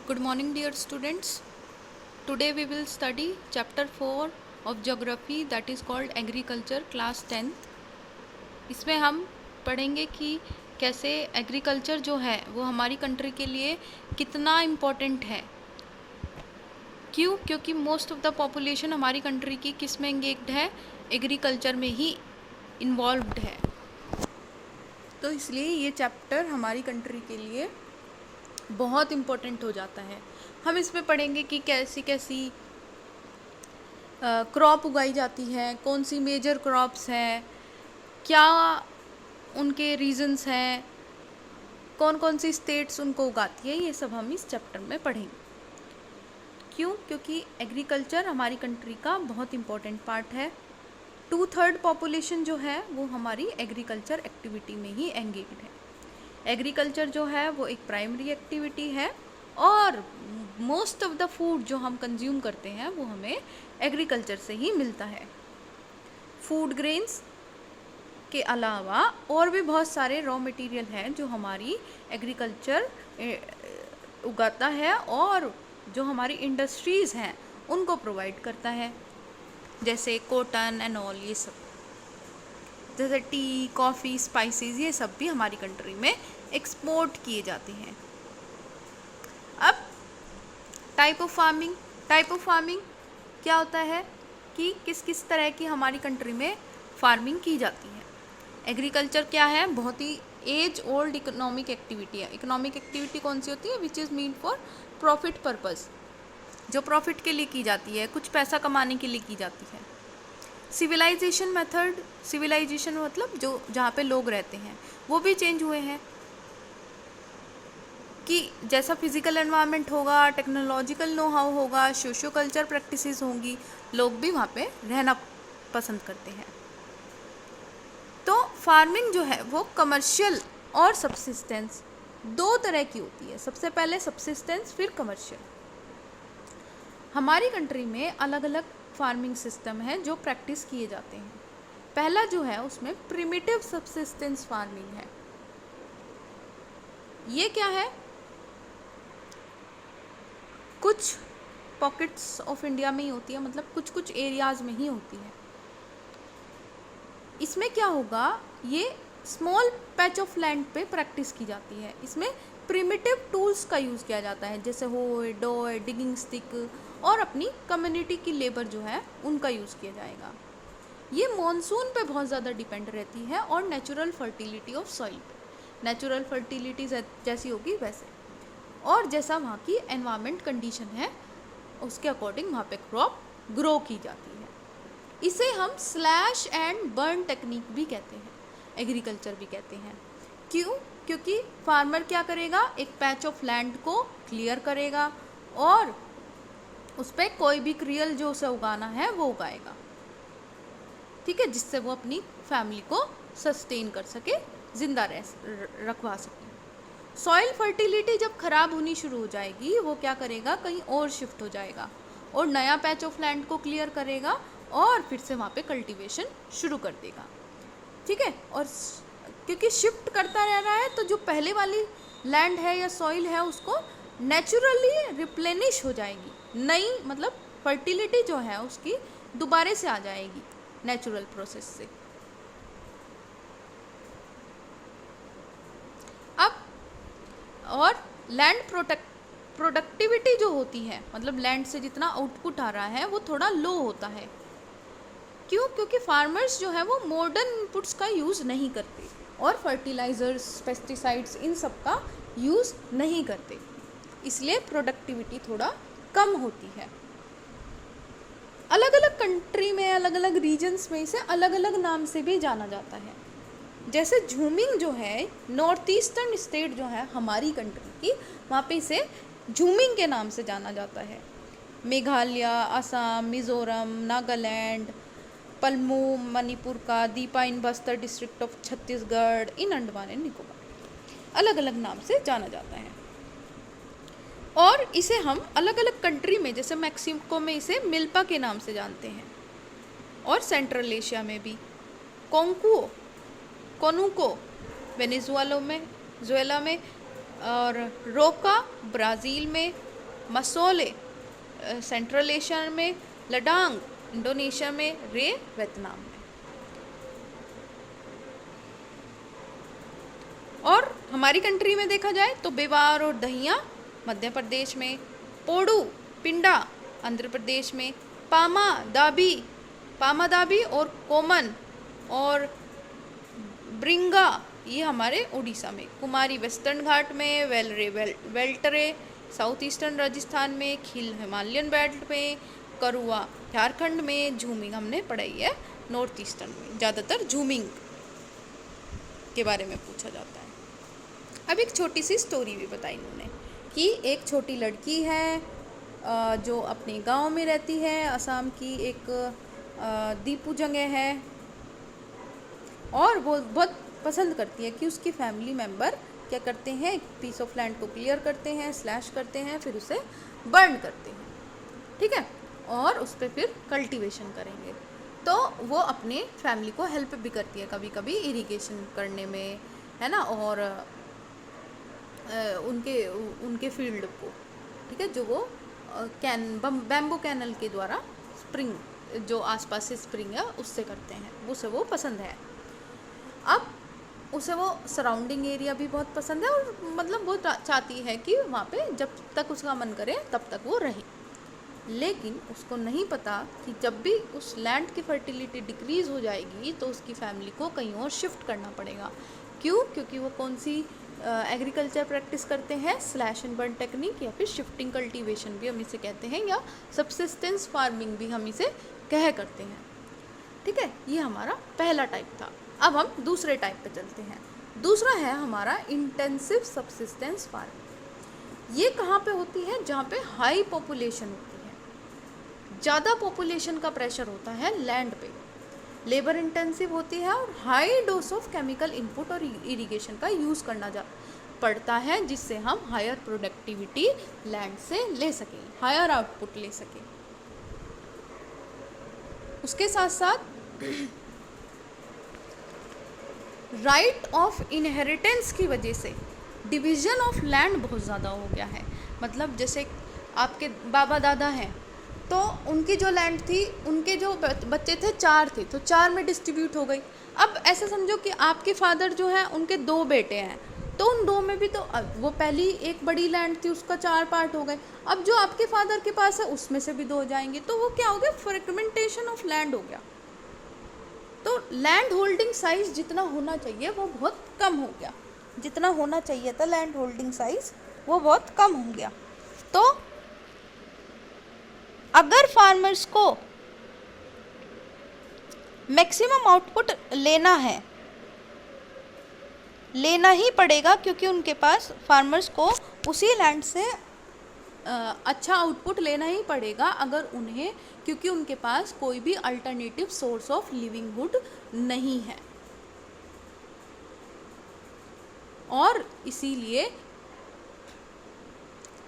Good morning, dear students. Today we will study chapter 4 of geography, that is called agriculture, class 10th. इसमें हम पढ़ेंगे कि कैसे agriculture जो है वो हमारी कंट्री के लिए कितना इम्पोर्टेंट है। क्यों? क्योंकि मोस्ट ऑफ द पॉपुलेशन हमारी कंट्री की किस में एंगेज्ड है? एग्रीकल्चर में ही इन्वॉल्व्ड है। तो इसलिए ये चैप्टर हमारी कंट्री के लिए बहुत इम्पोर्टेंट हो जाता है। हम इसमें पढ़ेंगे कि कैसी कैसी क्रॉप उगाई जाती है, कौन सी मेजर क्रॉप्स हैं, क्या उनके रीजंस हैं, कौन कौन सी स्टेट्स उनको उगाती है, ये सब हम इस चैप्टर में पढ़ेंगे। क्यों? क्योंकि एग्रीकल्चर हमारी कंट्री का बहुत इम्पोर्टेंट पार्ट है। 2/3 पॉपुलेशन जो है वो हमारी एग्रीकल्चर एक्टिविटी में ही एंगेज्ड है। एग्रीकल्चर जो है वो एक प्राइमरी एक्टिविटी है और मोस्ट ऑफ द फूड जो हम कंज्यूम करते हैं वो हमें एग्रीकल्चर से ही मिलता है। फूड ग्रेन्स के अलावा और भी बहुत सारे रॉ मटेरियल हैं जो हमारी एग्रीकल्चर उगाता है और जो हमारी इंडस्ट्रीज़ हैं उनको प्रोवाइड करता है, जैसे कॉटन एंड ऑल, ये सब जैसे टी, कॉफ़ी, स्पाइसेस, ये सब भी हमारी कंट्री में एक्सपोर्ट किए जाते हैं। अब टाइप ऑफ फार्मिंग क्या होता है कि किस किस तरह की हमारी कंट्री में फार्मिंग की जाती है। एग्रीकल्चर क्या है? बहुत ही एज ओल्ड इकोनॉमिक एक्टिविटी है। इकोनॉमिक एक्टिविटी कौन सी होती है? Which is mean for profit purpose, जो प्रॉफिट के लिए की जाती है, कुछ पैसा कमाने के लिए की जाती है। सिविलाइजेशन मेथड, सिविलाइजेशन मतलब जो जहाँ पे लोग रहते हैं वो भी चेंज हुए हैं कि जैसा फिजिकल एनवायरनमेंट होगा, टेक्नोलॉजिकल नो हाउ होगा, सोशो कल्चर प्रैक्टिसेस होंगी, लोग भी वहाँ पे रहना पसंद करते हैं। तो फार्मिंग जो है वो कमर्शियल और सब्सिस्टेंस दो तरह की होती है। सबसे पहले सब्सिस्टेंस, फिर कमर्शियल। हमारी कंट्री में अलग अलग फार्मिंग सिस्टम है जो प्रैक्टिस किए जाते हैं। पहला जो है उसमें प्रिमिटिव सब्सिस्टेंस फार्मिंग है। ये क्या है? कुछ पॉकेट्स ऑफ इंडिया में ही होती है, मतलब कुछ कुछ एरियाज़ में ही होती है। इसमें क्या होगा, ये स्मॉल पैच ऑफ लैंड पे प्रैक्टिस की जाती है। इसमें प्रिमिटिव टूल्स का यूज़ किया जाता है, जैसे होए, डोए, डिगिंग स्टिक, और अपनी कम्युनिटी की लेबर जो है उनका यूज़ किया जाएगा। ये मॉनसून पे बहुत ज़्यादा डिपेंड रहती है और नेचुरल फर्टिलिटी ऑफ सॉइल पे। नेचुरल फर्टिलिटी जैसी होगी वैसे, और जैसा वहाँ की एनवायरनमेंट कंडीशन है उसके अकॉर्डिंग वहाँ पे क्रॉप ग्रो की जाती है। इसे हम स्लैश एंड बर्न टेक्निक भी कहते हैं, एग्रीकल्चर भी कहते हैं। क्यों? क्योंकि फार्मर क्या करेगा, एक पैच ऑफ लैंड को क्लियर करेगा और उस पर कोई भी क्रियल जो उसे उगाना है वो उगाएगा, ठीक है, जिससे वो अपनी फैमिली को सस्टेन कर सके, जिंदा रखवा सके। सॉइल फर्टिलिटी जब खराब होनी शुरू हो जाएगी वो क्या करेगा, कहीं और शिफ्ट हो जाएगा और नया पैच ऑफ लैंड को क्लियर करेगा और फिर से वहाँ पे कल्टीवेशन शुरू कर देगा, ठीक है। और क्योंकि शिफ्ट करता रह रहा है तो जो पहले वाली लैंड है या सॉइल है उसको नेचुरली रिप्लेनिश हो जाएगी, नई मतलब फर्टिलिटी जो है उसकी दोबारे से आ जाएगी नेचुरल प्रोसेस से। अब और लैंड प्रोडक्टिविटी जो होती है, मतलब लैंड से जितना आउटपुट आ रहा है वो थोड़ा लो होता है। क्यों? क्योंकि फार्मर्स जो है वो मॉडर्न इनपुट्स का यूज़ नहीं करते और फर्टिलाइजर्स, पेस्टिसाइड्स, इन सब का यूज़ नहीं करते, इसलिए प्रोडक्टिविटी थोड़ा कम होती है। अलग अलग कंट्री में, अलग अलग रीजन्स में इसे अलग अलग नाम से भी जाना जाता है। जैसे झूमिंग जो है, नॉर्थ ईस्टर्न स्टेट जो है हमारी कंट्री की, वहाँ पे इसे झूमिंग के नाम से जाना जाता है। मेघालय, असम, मिज़ोरम, नागालैंड, पलमू मणिपुर का, दीपा in Bastar district of Chhattisgarh, in Andaman and Nicobar, अलग अलग नाम से जाना जाता है। और इसे हम अलग अलग कंट्री में, जैसे मैक्सिको में इसे मिल्पा के नाम से जानते हैं, और सेंट्रल एशिया में भी कोनुको वेनेजुएला में, और रोका ब्राज़ील में, मसोले सेंट्रल एशिया में, लडांग इंडोनेशिया में, रे वियतनाम में। और हमारी कंट्री में देखा जाए तो बेवार और दहिया मध्य प्रदेश में, पोडू पिंडा आंध्र प्रदेश में, पामा दाबी और कोमन और ब्रिंगा ये हमारे उड़ीसा में, कुमारी वेस्टर्न घाट में, वेल्टरे साउथ ईस्टर्न राजस्थान में, खील हिमालयन बेल्ट में, करुआ झारखंड में, झूमिंग हमने पढ़ाई है नॉर्थ ईस्टर्न में। ज़्यादातर झूमिंग के बारे में पूछा जाता है। अब एक छोटी सी स्टोरी भी बताई इन्होंने कि एक छोटी लड़की है जो अपने गांव में रहती है, असम की एक दीपू जगह है, और वो बहुत पसंद करती है कि उसकी फैमिली मेम्बर क्या करते हैं, एक पीस ऑफ लैंड को क्लियर करते हैं, स्लैश करते हैं, फिर उसे बर्न करते हैं, ठीक है, और उस पर फिर कल्टीवेशन करेंगे। तो वो अपने फैमिली को हेल्प भी करती है कभी कभी इरिगेशन करने में, है ना, और उनके फील्ड को, ठीक है, जो वो बैम्बू कैनल के द्वारा स्प्रिंग जो आसपास से स्प्रिंग है उससे करते हैं, उसे वो पसंद है। अब उसे वो सराउंडिंग एरिया भी बहुत पसंद है, और मतलब वो चाहती है कि वहाँ पे जब तक उसका मन करे तब तक वो रहे। लेकिन उसको नहीं पता कि जब भी उस लैंड की फर्टिलिटी डिक्रीज़ हो जाएगी तो उसकी फैमिली को कहीं और शिफ्ट करना पड़ेगा। क्यों? क्योंकि वो कौन सी एग्रीकल्चर प्रैक्टिस करते हैं, स्लैश एंड बर्न टेक्निक, या फिर शिफ्टिंग कल्टीवेशन भी हम इसे कहते हैं, या सब्सिस्टेंस फार्मिंग भी हम इसे करते हैं, ठीक है। ये हमारा पहला टाइप था। अब हम दूसरे टाइप पे चलते हैं। दूसरा है हमारा इंटेंसिव सब्सिस्टेंस फार्मिंग। ये कहाँ पे होती है? जहाँ पे हाई पॉपुलेशन होती है, ज़्यादा पॉपुलेशन का प्रेशर होता है लैंड पे, लेबर इंटेंसिव होती है, और high dose of chemical input और इरिगेशन का यूज़ करना पड़ता है, जिससे हम हायर प्रोडक्टिविटी लैंड से ले सकें, हायर आउटपुट ले सकें। उसके साथ साथ राइट ऑफ इनहेरिटेंस की वजह से डिवीज़न ऑफ लैंड बहुत ज़्यादा हो गया है। मतलब जैसे आपके बाबा दादा हैं तो उनकी जो लैंड थी, उनके जो बच्चे थे 4 थे, तो 4 में डिस्ट्रीब्यूट हो गई। अब ऐसा समझो कि आपके फादर जो है उनके 2 बेटे हैं, तो उन 2 में भी तो वो पहली एक बड़ी लैंड थी उसका 4 पार्ट हो गए। अब जो आपके फादर के पास है उसमें से भी 2 हो जाएंगे, तो वो क्या हो गया? फ्रेगमेंटेशन ऑफ लैंड हो गया। तो लैंड होल्डिंग साइज जितना होना चाहिए वो बहुत कम हो गया, जितना होना चाहिए था लैंड होल्डिंग साइज वो बहुत कम हो गया। तो अगर फार्मर्स को मैक्सिमम आउटपुट लेना है, लेना ही पड़ेगा, क्योंकि उनके पास फार्मर्स को उसी लैंड से अच्छा आउटपुट लेना ही पड़ेगा अगर उन्हें, क्योंकि उनके पास कोई भी अल्टरनेटिव सोर्स ऑफ लिविंगहुड नहीं है, और इसीलिए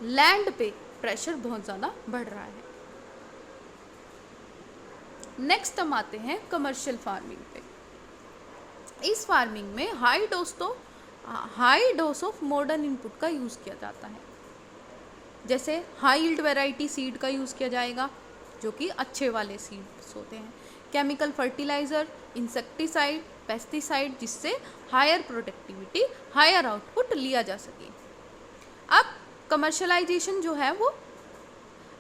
लैंड पे प्रेशर बहुत ज़्यादा बढ़ रहा है। नेक्स्ट हम आते हैं कमर्शियल फार्मिंग पे। इस फार्मिंग में high dose of modern input का यूज़ किया जाता है, जैसे हाई यील्ड वैरायटी सीड का यूज़ किया जाएगा, जो कि अच्छे वाले सीड्स होते हैं, केमिकल फर्टिलाइज़र, इंसेक्टिसाइड, पेस्टिसाइड, जिससे हायर प्रोडक्टिविटी, हायर आउटपुट लिया जा सके। अब कमर्शलाइजेशन जो है वो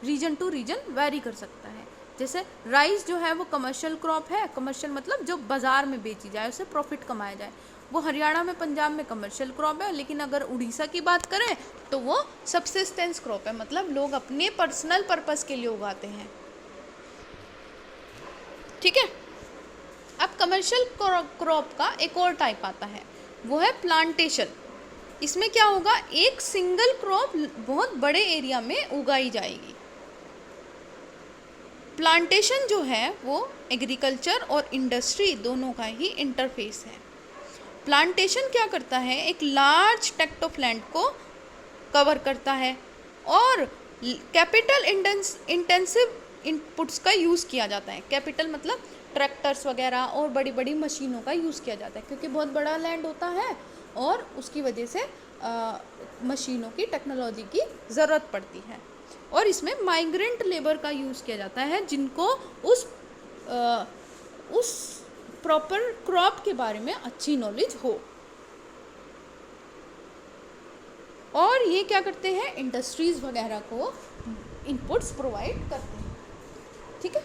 रीजन टू रीजन वेरी कर सकता है। जैसे राइस जो है वो कमर्शियल क्रॉप है, कमर्शियल मतलब जो बाज़ार में बेची जाए, उससे प्रॉफिट कमाया जाए, वो हरियाणा में, पंजाब में कमर्शियल क्रॉप है। लेकिन अगर उड़ीसा की बात करें तो वो सब्सिस्टेंस क्रॉप है, मतलब लोग अपने पर्सनल पर्पस के लिए उगाते हैं, ठीक है। अब कमर्शियल क्रॉप का एक और टाइप आता है, वो है प्लांटेशन। इसमें क्या होगा? एक सिंगल क्रॉप बहुत बड़े एरिया में उगाई जाएगी। प्लांटेशन जो है वो एग्रीकल्चर और इंडस्ट्री दोनों का ही इंटरफेस है। प्लांटेशन क्या करता है? एक लार्ज ट्रैक्ट ऑफ लैंड को कवर करता है, और कैपिटल इंटेंसिव इनपुट्स का यूज़ किया जाता है। कैपिटल मतलब ट्रैक्टर्स वगैरह और बड़ी बड़ी मशीनों का यूज़ किया जाता है, क्योंकि बहुत बड़ा लैंड होता है और उसकी वजह से मशीनों की, टेक्नोलॉजी की ज़रूरत पड़ती है। और इसमें माइग्रेंट लेबर का यूज़ किया जाता है जिनको उस प्रॉपर क्रॉप के बारे में अच्छी नॉलेज हो। और ये क्या करते हैं, इंडस्ट्रीज़ वगैरह को इनपुट्स प्रोवाइड करते हैं। ठीक है।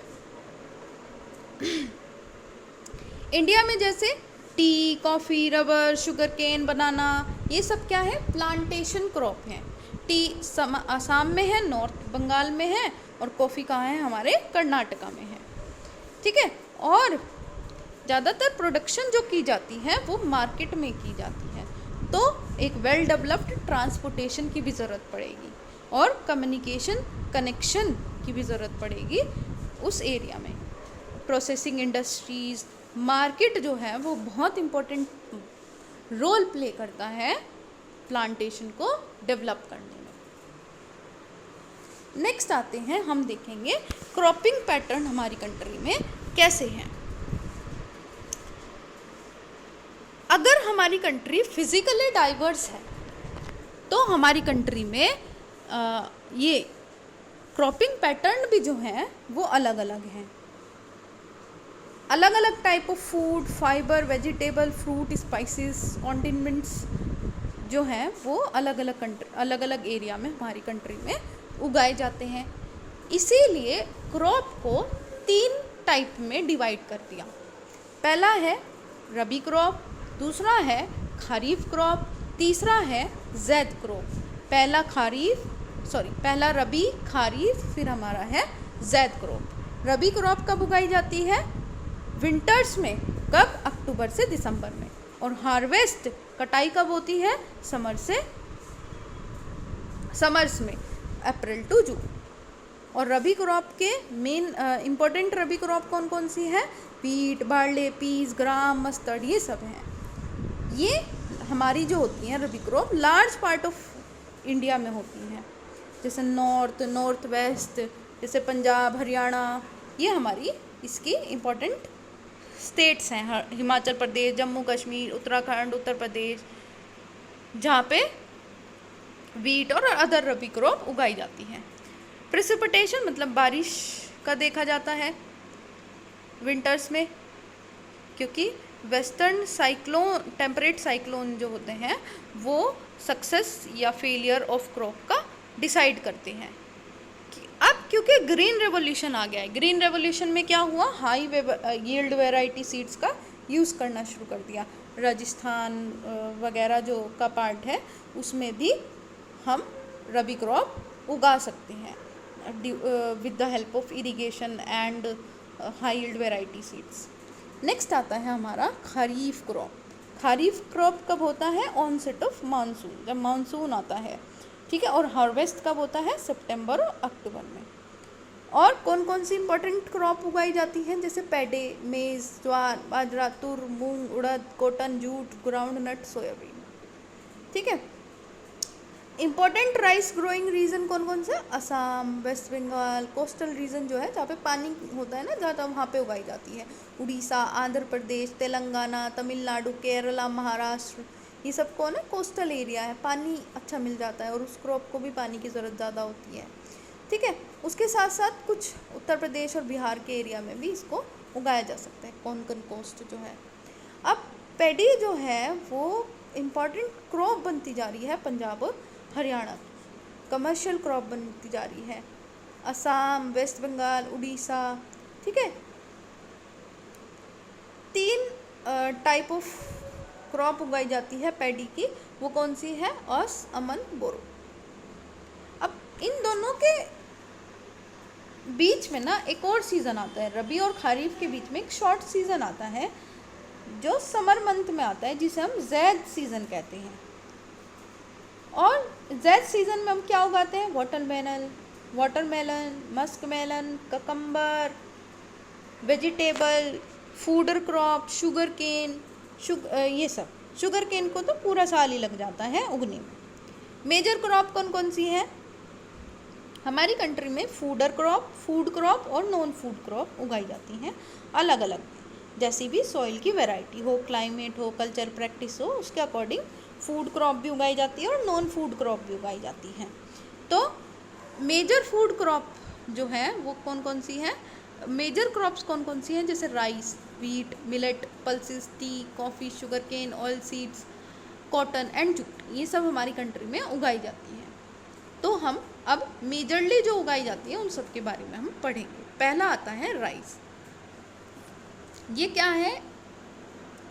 इंडिया में जैसे tea, coffee, rubber, sugar cane, banana, ये सब क्या है, प्लांटेशन क्रॉप हैं। टी असम में है, नॉर्थ बंगाल में है, और कॉफ़ी कहाँ है, हमारे कर्नाटका में है। ठीक है। और ज़्यादातर प्रोडक्शन जो की जाती है वो मार्केट में की जाती है, तो एक वेल डेवलप्ड ट्रांसपोर्टेशन की भी ज़रूरत पड़ेगी और कनेक्शन की भी ज़रूरत पड़ेगी उस एरिया में। प्रोसेसिंग इंडस्ट्रीज़, मार्केट जो है वो बहुत इम्पोर्टेंट रोल प्ले करता है प्लांटेशन को डेवलप करने में। नेक्स्ट आते हैं, हम देखेंगे क्रॉपिंग पैटर्न हमारी कंट्री में कैसे हैं। अगर हमारी कंट्री फिजिकली डाइवर्स है तो हमारी कंट्री में ये क्रॉपिंग पैटर्न भी जो हैं वो अलग अलग हैं। अलग अलग type of food, fibre, vegetable, fruit, spices, condiments जो हैं वो अलग अलग एरिया में हमारी कंट्री में उगाए जाते हैं। इसीलिए क्रॉप को 3 टाइप में डिवाइड कर दिया। पहला है रबी क्रॉप, दूसरा है खरीफ क्रॉप, तीसरा है ज़ैद क्रॉप। पहला रबी, खरीफ, फिर हमारा है ज़ैद क्रॉप। रबी क्रॉप कब उगाई जाती है, विंटर्स में, कब, अक्टूबर से दिसंबर में। और हार्वेस्ट, कटाई कब होती है, समर्स में, अप्रैल टू जून। और रबी क्रॉप के मेन इम्पोर्टेंट रबी क्रॉप कौन कौन सी है, wheat, barley, peas, gram, mustard, ये सब हैं। ये हमारी जो होती हैं rabi crop large part of India में होती हैं, जैसे नॉर्थ वेस्ट, जैसे पंजाब, हरियाणा, ये हमारी इसकी इम्पोर्टेंट स्टेट्स हैं। हिमाचल प्रदेश, जम्मू कश्मीर, उत्तराखंड, उत्तर प्रदेश, जहाँ पे वीट और अदर रबी क्रॉप उगाई जाती हैं। प्रेसिपिटेशन मतलब बारिश का देखा जाता है विंटर्स में, क्योंकि वेस्टर्न टेम्परेट साइक्लोन जो होते हैं वो सक्सेस या फेलियर ऑफ क्रॉप का डिसाइड करते हैं। अब क्योंकि ग्रीन रेवोल्यूशन आ गया है, ग्रीन रेवोल्यूशन में क्या हुआ, हाई यील्ड वैरायटी सीड्स का यूज़ करना शुरू कर दिया। राजस्थान वगैरह जो का पार्ट है उसमें भी हम रबी क्रॉप उगा सकते हैं with the help of irrigation and high yield variety seeds. Next आता है हमारा खरीफ क्रॉप। खरीफ क्रॉप कब होता है, ऑनसेट ऑफ मानसून, जब मानसून आता है। ठीक है। और हार्वेस्ट कब होता है, सितंबर और अक्टूबर में। और कौन कौन सी इंपॉर्टेंट क्रॉप उगाई जाती हैं, जैसे पैडे, मेज़, jowar, bajra, tur, moong, urad, cotton, jute, groundnut, soybean. ठीक है। इम्पॉर्टेंट राइस ग्रोइंग रीजन कौन कौन से, Assam, west Bengal, coastal region जो है जहाँ पे पानी होता है ना ज़्यादा, वहाँ पे उगाई जाती है। उड़ीसा, आंध्र प्रदेश, तेलंगाना, तमिलनाडु, केरला, महाराष्ट्र, ये सब कौन है, कोस्टल एरिया है, पानी अच्छा मिल जाता है और उस क्रॉप को भी पानी की ज़रूरत ज़्यादा होती है। ठीक है। उसके साथ साथ कुछ उत्तर प्रदेश और बिहार के एरिया में भी इसको उगाया जा सकता है, कोंकण कोस्ट जो है। अब पैडी जो है वो इम्पॉर्टेंट क्रॉप बनती जा रही है पंजाब और हरियाणा, कमर्शियल क्रॉप बनती जा रही है, असम, वेस्ट बंगाल, उड़ीसा। ठीक है। 3 टाइप ऑफ क्रॉप उगाई जाती है पैडी की, वो कौन सी है, ओस, अमन, बोरो। अब इन दोनों के बीच में ना एक और सीज़न आता है, रबी और खरीफ के बीच में एक शॉर्ट सीज़न आता है जो समर मंथ में आता है, जिसे हम ज़ैद सीज़न कहते हैं। और ज़ैद सीज़न में हम क्या उगाते हैं, watermelon, musk melon, cucumber, vegetable, fodder crop, sugar cane, ये सब। शुगर केन को तो पूरा साल ही लग जाता है उगने में। मेजर क्रॉप कौन कौन सी है हमारी कंट्री में, फूड क्रॉप और नॉन फूड क्रॉप उगाई जाती हैं अलग अलग, जैसी भी सॉइल की वैरायटी हो, क्लाइमेट हो, कल्चर प्रैक्टिस हो, उसके अकॉर्डिंग फूड क्रॉप भी उगाई जाती है और नॉन फूड क्रॉप भी उगाई जाती हैं। तो मेजर फूड क्रॉप जो है वो कौन कौन सी है, मेजर क्रॉप्स कौन कौन सी हैं, जैसे rice, wheat, millet, pulses, tea, coffee, sugar cane, oil seeds, cotton and jute, ये सब हमारी कंट्री में उगाई जाती हैं। तो हम अब मेजरली जो उगाई जाती है उन सब के बारे में हम पढ़ेंगे। पहला आता है राइस। ये क्या है,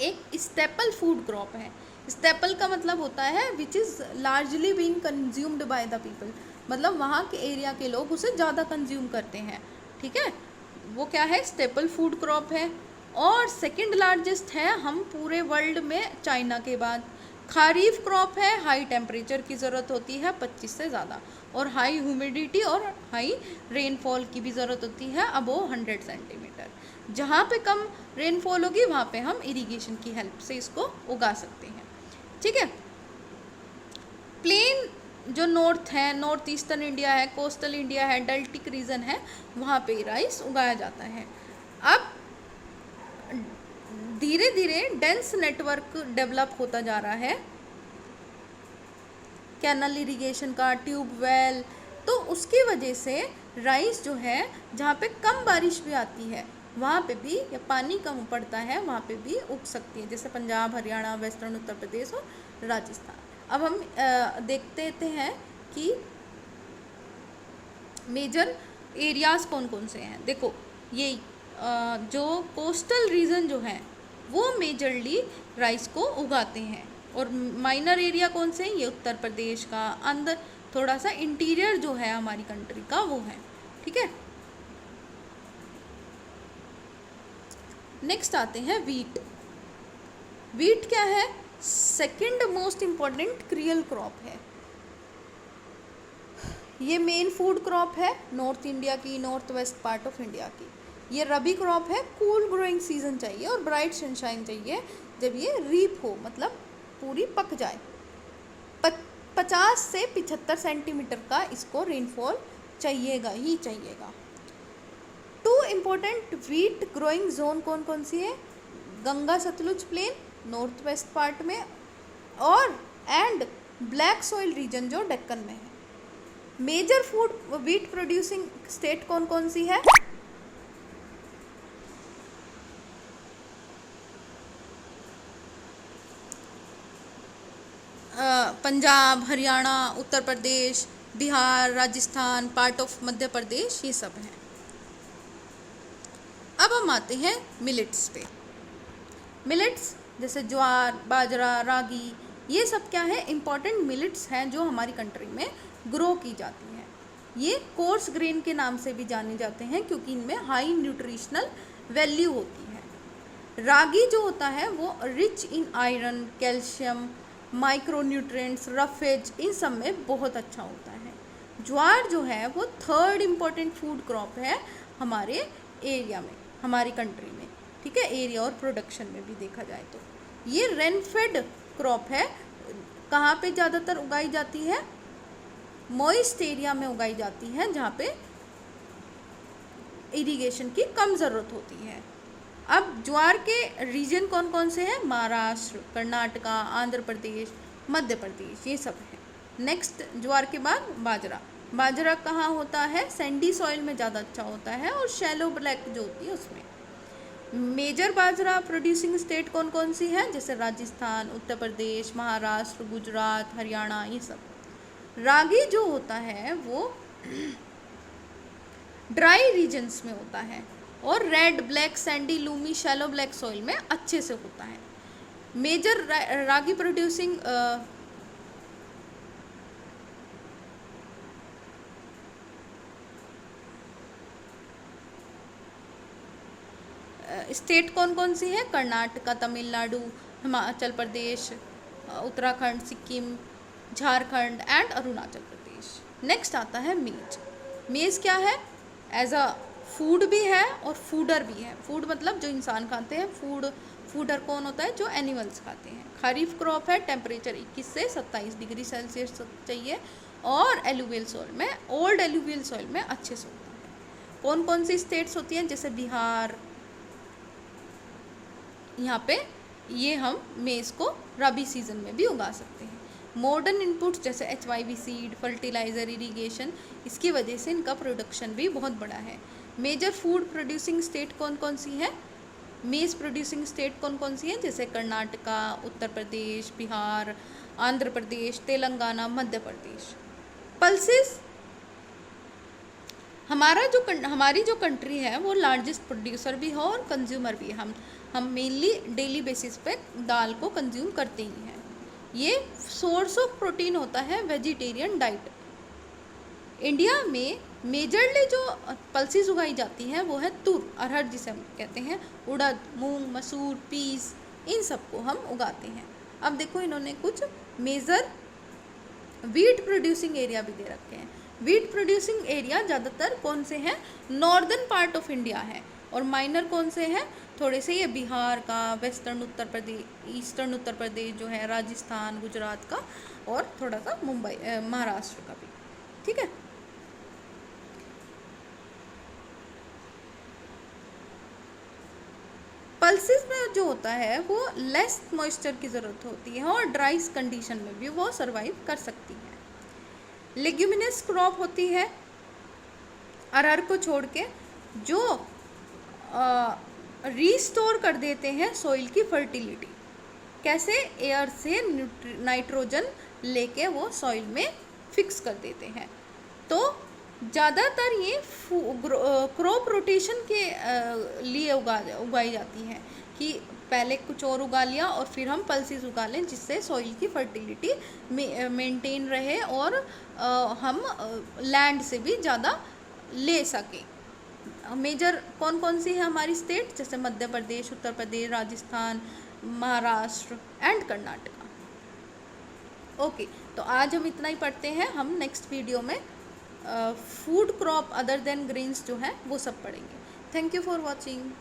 एक स्टेपल फूड क्रॉप है। स्टेपल का मतलब होता है which is largely being consumed by the people, मतलब वहाँ के एरिया के लोग उसे ज़्यादा कंज्यूम करते हैं, ठीक है। वो क्या है, स्टेपल फूड क्रॉप है। और सेकंड लार्जेस्ट है हम पूरे वर्ल्ड में चाइना के बाद। खरीफ क्रॉप है, हाई टेम्परेचर की ज़रूरत होती है 25 से ज़्यादा, और हाई ह्यूमिडिटी और हाई रेनफॉल की भी ज़रूरत होती है अबोव 100 सेंटीमीटर। जहाँ पे कम रेनफॉल होगी वहाँ पे हम इरिगेशन की हेल्प से इसको उगा सकते हैं, ठीक है। प्लेन जो नॉर्थ है, नॉर्थ ईस्टर्न इंडिया है, कोस्टल इंडिया है, डेल्टिक रीजन है, वहाँ पे राइस उगाया जाता है। अब धीरे धीरे डेंस नेटवर्क डेवलप होता जा रहा है, कैनल इरिगेशन का, ट्यूबवेल, तो उसकी वजह से राइस जो है जहाँ पे कम बारिश भी आती है वहाँ पे भी, या पानी कम पड़ता है वहाँ पे भी उग सकती है, जैसे पंजाब, हरियाणा, वेस्टर्न उत्तर प्रदेश और राजस्थान। अब हम देखते हैं कि मेजर एरियाज़ कौन कौन से हैं। देखो ये जो कोस्टल रीजन जो है वो मेजरली राइस को उगाते हैं, और माइनर एरिया कौन से हैं, ये उत्तर प्रदेश का, अंदर थोड़ा सा इंटीरियर जो है हमारी कंट्री का वो है, ठीक है। नेक्स्ट आते हैं वीट। वीट क्या है, second most important cruel crop है। ये मेन फूड क्रॉप है नॉर्थ इंडिया की, north west part of India की। ये रबी क्रॉप है, कूल ग्रोइंग सीजन चाहिए और ब्राइट सनशाइन चाहिए जब ये रीप हो, मतलब पूरी पक जाए। 50 से 75 सेंटीमीटर का इसको रेनफॉल चाहिएगा ही चाहिएगा। 2 इम्पोर्टेंट वीट ग्रोइंग जोन कौन कौन सी है, Ganga Sutlej plain north west part में, और एंड ब्लैक सॉइल रीजन जो डेक्कन में है। Major food wheat producing state कौन कौन सी है, पंजाब, हरियाणा, उत्तर प्रदेश, बिहार, राजस्थान, पार्ट ऑफ मध्य प्रदेश, ये सब हैं। अब हम आते हैं मिलेट्स पे। मिलेट्स जैसे ज्वार, बाजरा, रागी, ये सब क्या है, इम्पॉर्टेंट मिलेट्स हैं जो हमारी कंट्री में ग्रो की जाती हैं। ये कोर्स ग्रेन के नाम से भी जाने जाते हैं क्योंकि इनमें हाई न्यूट्रिशनल वैल्यू होती है। रागी जो होता है वो rich in iron, calcium, micronutrients, roughage, इन सब में बहुत अच्छा होता है। ज्वार जो है वो थर्ड इम्पॉर्टेंट फूड क्रॉप है हमारे एरिया में, हमारी कंट्री में, ठीक है, एरिया और प्रोडक्शन में भी देखा जाए तो। ये रेनफेड क्रॉप है, कहाँ पे ज़्यादातर उगाई जाती है, मॉइस्ट एरिया में उगाई जाती है जहाँ पे इरिगेशन की कम ज़रूरत होती है। अब ज्वार के रीजन कौन कौन से हैं, महाराष्ट्र, कर्नाटका, आंध्र प्रदेश, मध्य प्रदेश, ये सब है। नेक्स्ट ज्वार के बाद बाजरा। बाजरा कहाँ होता है, सैंडी सॉइल में ज़्यादा अच्छा होता है और शैलो ब्लैक जो होती है उसमें। मेजर बाजरा प्रोड्यूसिंग स्टेट कौन कौन सी है, जैसे राजस्थान, उत्तर प्रदेश, महाराष्ट्र, गुजरात, हरियाणा, ये सब। रागी जो होता है वो ड्राई रीजन्स में होता है और red, black, Sandy, Lumi, shallow black soil में अच्छे से होता है। मेजर रागी प्रोड्यूसिंग स्टेट कौन कौन सी है, कर्नाटका, तमिलनाडु, हिमाचल प्रदेश, उत्तराखंड, सिक्किम, झारखंड एंड अरुणाचल प्रदेश। नेक्स्ट आता है मेज। मेज क्या है, एज अ फूड भी है और फूडर भी है। फूड मतलब जो इंसान खाते हैं, फूडर कौन होता है, जो एनिमल्स खाते हैं। खरीफ क्रॉप है, टेम्परेचर 21 से 27 डिग्री सेल्सियस चाहिए और एलुवियल सॉइल में, ओल्ड एलुवियल सॉइल में अच्छे से होता है। कौन कौन सी स्टेट्स होती हैं, जैसे बिहार, यहाँ पे ये हम मेज़ को रबी सीजन में भी उगा सकते हैं। मॉडर्न इनपुट्स जैसे HYV सीड, फर्टिलाइज़र, इरिगेशन, इसकी वजह से इनका प्रोडक्शन भी बहुत बड़ा है। मेजर फूड प्रोड्यूसिंग स्टेट कौन कौन सी है? मेज़ प्रोड्यूसिंग स्टेट कौन कौन सी है? जैसे कर्नाटका, उत्तर प्रदेश, बिहार, आंध्र प्रदेश, तेलंगाना, मध्य प्रदेश। पल्सेस, हमारी जो कंट्री है वो लार्जेस्ट प्रोड्यूसर भी है और कंज्यूमर भी है। हम मेनली डेली बेसिस पे दाल को कंज्यूम करते ही हैं। ये सोर्स ऑफ प्रोटीन होता है वेजिटेरियन डाइट। इंडिया में मेजरली जो पल्सेस उगाई जाती हैं वो है तूर, अरहर जिसे हम कहते हैं, उड़द, मूंग, मसूर, पीस, इन सबको हम उगाते हैं। अब देखो इन्होंने कुछ मेजर वीट प्रोड्यूसिंग एरिया भी दे रखे हैं। वीट प्रोड्यूसिंग एरिया ज़्यादातर कौन से हैं? नॉर्दर्न पार्ट ऑफ इंडिया है। और माइनर कौन से हैं? थोड़े से ये बिहार का, वेस्टर्न उत्तर प्रदेश, ईस्टर्न उत्तर प्रदेश जो है, राजस्थान, गुजरात का, और थोड़ा सा मुंबई, महाराष्ट्र का भी। ठीक है। पल्सेस में जो होता है वो लेस मॉइस्चर की ज़रूरत होती है और ड्राई कंडीशन में भी वो सरवाइव कर सकती है। लेग्यूमिनस क्रॉप होती है अरहर को छोड़ के, जो रीस्टोर कर देते हैं सॉइल की फर्टिलिटी। कैसे? एयर से नाइट्रोजन लेके वो सॉइल में फिक्स कर देते हैं। तो ज़्यादातर ये क्रॉप रोटेशन के लिए उगाई जाती हैं कि पहले कुछ और उगा लिया और फिर हम पल्सेस उगा लें, जिससे सॉइल की फर्टिलिटी मेंटेन रहे और हम लैंड से भी ज़्यादा ले सकें। मेजर कौन कौन सी है हमारी स्टेट? जैसे मध्य प्रदेश, उत्तर प्रदेश, राजस्थान, महाराष्ट्र एंड कर्नाटका। ओके, तो आज हम इतना ही पढ़ते हैं। हम नेक्स्ट वीडियो में food crop other than grains जो है वो सब पढ़ेंगे। Thank you for watching.